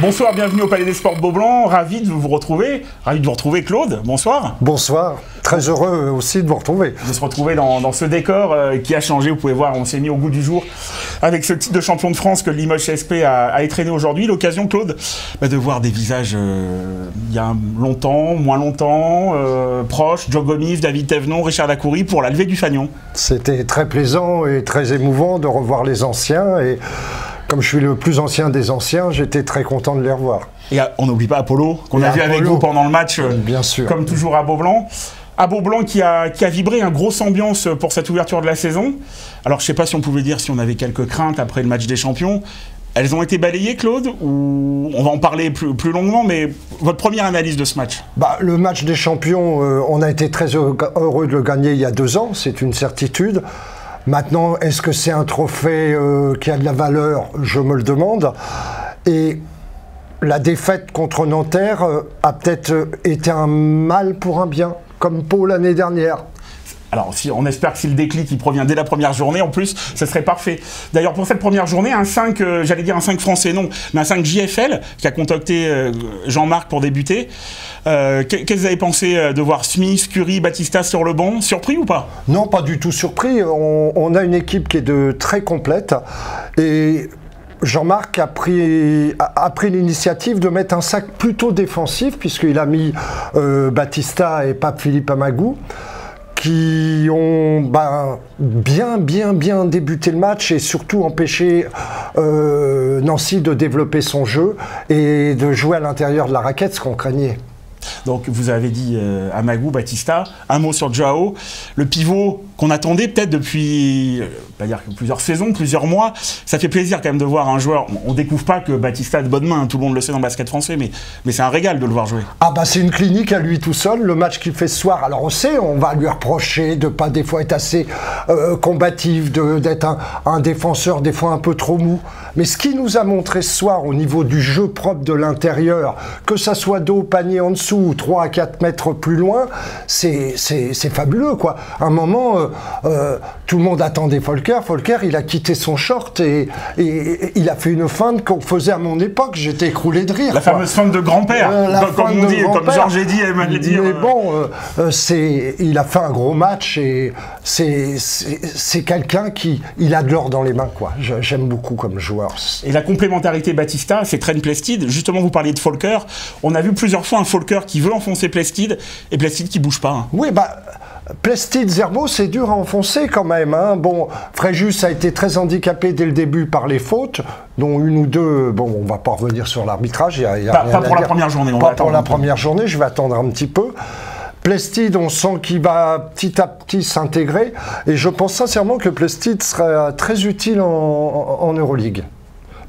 Bonsoir, bienvenue au Palais des Sports Beaublanc, ravi de vous retrouver, Claude, bonsoir. Bonsoir, très heureux aussi de vous retrouver. De se retrouver dans ce décor qui a changé, vous pouvez voir, on s'est mis au goût du jour avec ce titre de champion de France que le Limoges CSP a étraîné aujourd'hui. L'occasion, Claude, de voir des visages il y a longtemps, moins longtemps, proches, Joe Gomis, David Thévenon, Richard Dacoury pour la levée du fanion. C'était très plaisant et très émouvant de revoir les anciens et comme je suis le plus ancien des anciens, j'étais très content de les revoir. Et on n'oublie pas Apollo, qu'on a vu avec vous pendant le match, bien sûr. Comme toujours à Beaublanc. À Beaublanc qui a vibré, grosse ambiance pour cette ouverture de la saison. Alors je ne sais pas si on pouvait dire si on avait quelques craintes après le match des champions. Elles ont été balayées, Claude, ou on va en parler plus longuement, mais votre première analyse de ce match? Le match des champions, on a été très heureux de le gagner il y a 2 ans, c'est une certitude. Maintenant, est-ce que c'est un trophée qui a de la valeur? Je me le demande. Et la défaite contre Nanterre a peut-être été un mal pour un bien, comme Pau l'année dernière. Alors, on espère que si le déclic il provient dès la première journée, en plus, ce serait parfait. D'ailleurs, pour cette première journée, un 5, j'allais dire un 5 français, non, mais un 5 JFL, qui a contacté Jean-Marc pour débuter. Qu'est-ce que vous avez pensé de voir Smith, Curie, Batista sur le banc? Surpris ou pas? Non, pas du tout surpris. On a une équipe qui est très complète. Et Jean-Marc a pris l'initiative de mettre un sac plutôt défensif, puisqu'il a mis Batista et Pape Philippe Amagou, qui ont bien débuté le match et surtout empêché Nancy de développer son jeu et de jouer à l'intérieur de la raquette, ce qu'on craignait. Donc vous avez dit Amagou, Batista, un mot sur Joao, le pivot qu'on attendait peut-être depuis pas dire plusieurs saisons, plusieurs mois. Ça fait plaisir quand même de voir un joueur, on découvre pas que Batista a de bonnes mains, tout le monde le sait dans le basket français, mais c'est un régal de le voir jouer. C'est une clinique à lui tout seul, le match qu'il fait ce soir. Alors on sait, on va lui reprocher de pas des fois être assez combatif, d'être un défenseur des fois un peu trop mou. Mais ce qu'il nous a montré ce soir au niveau du jeu propre de l'intérieur, que ça soit dos, panier en dessous, ou 3 à 4 mètres plus loin, c'est fabuleux, quoi. À un moment, tout le monde attendait Volker. Volker, il a quitté son short et il a fait une feinte qu'on faisait à mon époque. J'étais écroulé de rire. La fameuse feinte de grand-père, comme on dit, comme Georges Eddy aime le dire. Mais bon, il a fait un gros match et c'est quelqu'un il a de l'or dans les mains, quoi. J'aime beaucoup comme joueur. Et la complémentarité Batista, c'est Trent Plested. Justement, vous parliez de Volker. On a vu plusieurs fois un Volker qui veut enfoncer Plested et Plested qui bouge pas. Oui, Plested, Zerbo, c'est dur à enfoncer quand même. Bon, Fréjus a été très handicapé dès le début par les fautes, dont une ou deux. Bon, on va pas revenir sur l'arbitrage. Pas pour la première journée. Pas pour la première journée, je vais attendre un petit peu. Plested, on sent qu'il va petit à petit s'intégrer. Et je pense sincèrement que Plested sera très utile en Euroleague.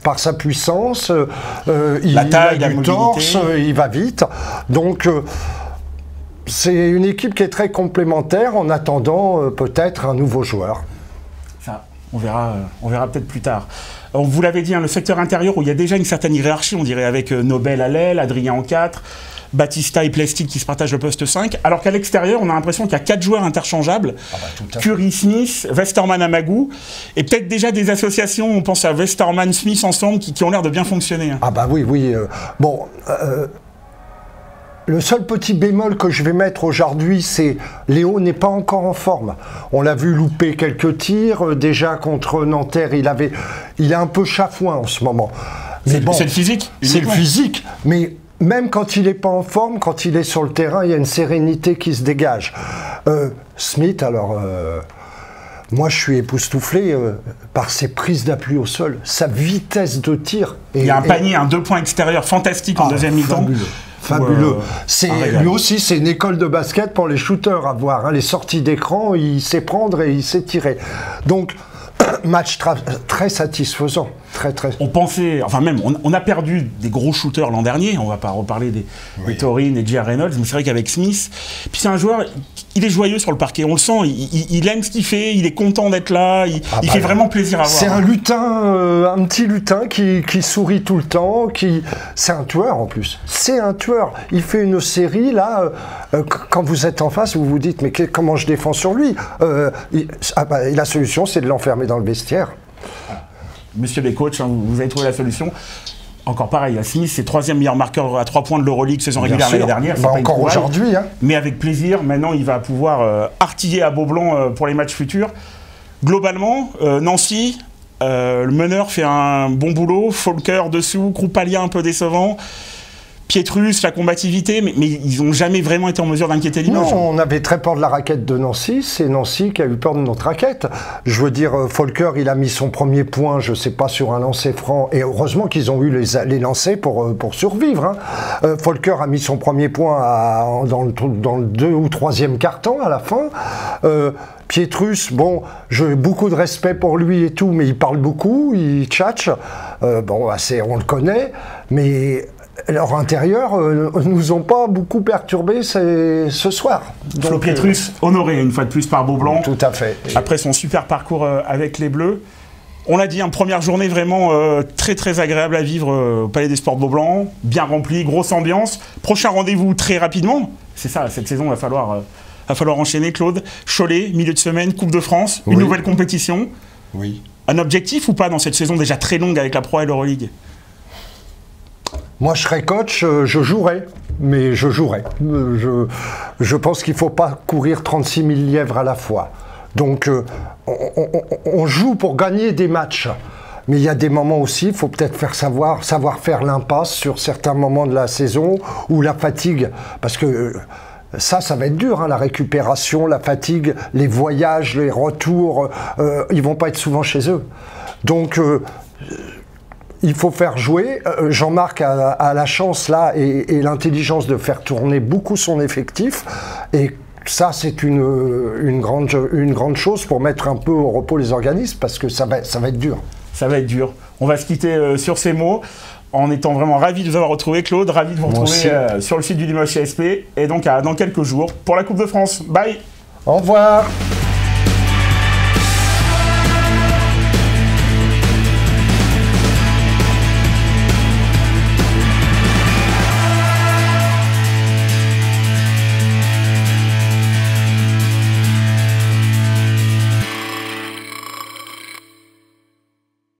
Par sa puissance, il a du torse, il va vite. Donc, c'est une équipe qui est très complémentaire en attendant peut-être un nouveau joueur. Ça, on verra peut-être plus tard. Vous l'avez dit, le secteur intérieur où il y a déjà une certaine hiérarchie, on dirait, avec Nobel à l'aile, Adrien en 4, Batista et Plested qui se partagent le poste 5, alors qu'à l'extérieur, on a l'impression qu'il y a 4 joueurs interchangeables, Curie, Smith, Westerman, Amagou, et peut-être déjà des associations, on pense à Westerman, Smith ensemble, qui ont l'air de bien fonctionner. Oui. Le seul petit bémol que je vais mettre aujourd'hui, c'est Léo n'est pas encore en forme. On l'a vu louper quelques tirs. Déjà contre Nanterre, il est un peu chafouin en ce moment. C'est le physique. C'est le physique. Mais même quand il n'est pas en forme, quand il est sur le terrain, il y a une sérénité qui se dégage. Smith, moi, je suis époustouflé par ses prises d'appui au sol, sa vitesse de tir. Il y a un panier, un 2 points extérieur fantastique en deuxième mi-temps. Fabuleux. Lui aussi, c'est une école de basket pour les shooters à voir. Les sorties d'écran, il sait prendre et il sait tirer. Donc, match très satisfaisant. Très. On pensait, on a perdu des gros shooters l'an dernier, on va pas reparler des Torin et J.R. Reynolds, mais c'est vrai qu'avec Smith, puis c'est un joueur, il est joyeux sur le parquet, on le sent, il aime ce qu'il fait, il est content d'être là, il fait vraiment plaisir à voir. C'est un lutin, un petit lutin qui sourit tout le temps, c'est un tueur en plus, c'est un tueur. Il fait une série là, quand vous êtes en face, vous vous dites mais comment je défends sur lui la solution c'est de l'enfermer dans le vestiaire. Monsieur les coachs, vous avez trouvé la solution. Encore pareil, Smith, c'est 3e meilleur marqueur à 3 points de l'Euroleague saison régulière l'année dernière. Bah, encore aujourd'hui. Hein. Mais avec plaisir, maintenant il va pouvoir artiller à Beaublanc pour les matchs futurs. Globalement, Nancy, le meneur fait un bon boulot, Folker dessous, Kroupalia un peu décevant. Pietrus, la combativité, mais ils n'ont jamais vraiment été en mesure d'inquiéter Limoges. Non, on avait très peur de la raquette de Nancy, c'est Nancy qui a eu peur de notre raquette. Je veux dire, Folker, il a mis son premier point, je ne sais pas, sur un lancer franc, et heureusement qu'ils ont eu les lancers pour survivre. Hein. Folker a mis son premier point dans le 2 ou 3e quart-temps à la fin. Pietrus, bon, j'ai beaucoup de respect pour lui et tout, mais il parle beaucoup, il tchatche. Bon, on le connaît, mais... leur intérieur nous ont pas beaucoup perturbés ce soir. Flo Pietrus, honoré une fois de plus par Beaublanc. Tout à fait. Après son super parcours avec les Bleus. On l'a dit, première journée vraiment très très agréable à vivre au Palais des Sports Beaublanc. Bien rempli, grosse ambiance. Prochain rendez-vous très rapidement. C'est ça, cette saison, il va falloir enchaîner, Claude. Cholet, milieu de semaine, Coupe de France, une nouvelle compétition. Oui. Un objectif ou pas dans cette saison déjà très longue avec la Pro et l'Euroleague? Moi, je serais coach, je jouerais, mais je jouerais. Je pense qu'il ne faut pas courir 36 000 lièvres à la fois. Donc, on joue pour gagner des matchs. Mais il y a des moments aussi, il faut peut-être savoir faire l'impasse sur certains moments de la saison ou la fatigue. Parce que ça va être dur, hein, la récupération, la fatigue, les voyages, les retours, ils ne vont pas être souvent chez eux. Donc... il faut faire jouer. Jean-Marc a la chance là et l'intelligence de faire tourner beaucoup son effectif. Et ça, c'est une grande chose pour mettre un peu au repos les organismes parce que ça va être dur. Ça va être dur. On va se quitter sur ces mots en étant vraiment ravis de vous avoir retrouvé, Claude. Ravi de vous retrouver sur le site du Limoges CSP. Et donc dans quelques jours pour la Coupe de France. Bye. Au revoir.